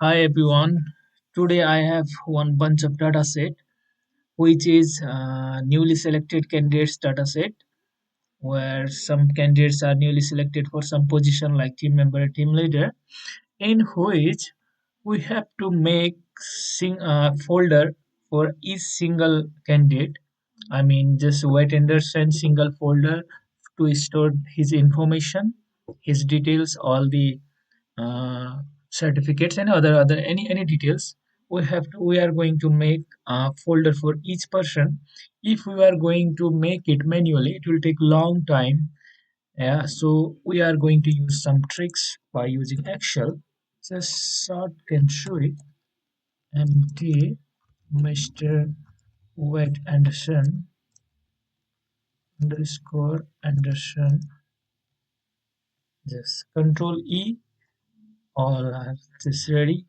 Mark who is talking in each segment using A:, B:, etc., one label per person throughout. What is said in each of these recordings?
A: Hi everyone. Today I have one bunch of data set, which is newly selected candidates data set, where some candidates are newly selected for some position like team member, team leader, in which we have to make a folder for each single candidate. I mean, just White Anderson single folder to store his information, his details, all the uh, certificates and other any details. We are going to make a folder for each person. If we are going to make it manually, it will take long time. Yeah, so we are going to use some tricks by using Excel. Just short can show it. MD Mr. Wet Anderson underscore Anderson. Just Control E. All are this ready.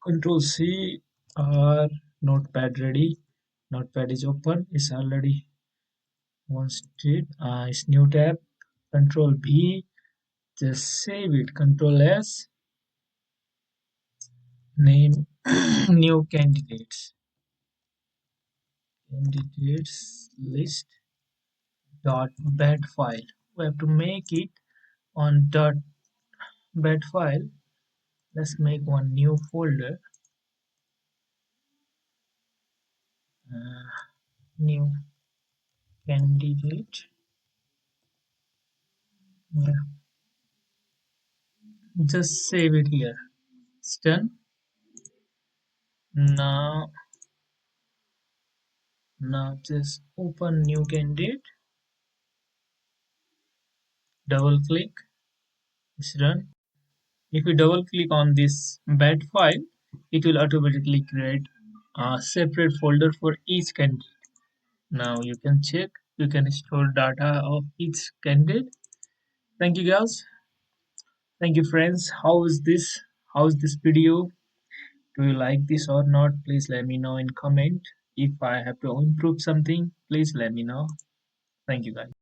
A: Control C or notepad ready. Notepad is open. It's already one state. It's new tab. Control B. Just save it. Control S. Name new candidates. Candidates list dot bat file. We have to make it on dot bat file. Let's make one new folder. New candidate. Yeah. Just save it here. It's done. Now just open new candidate, double click, it's done. If you double click on this bed file, it will automatically create a separate folder for each candidate. Now you can check, you can store data of each candidate. Thank you guys. Thank you friends. How's this video? Do you like this or not? Please let me know in comment. If I have to improve something, please let me know. Thank you guys.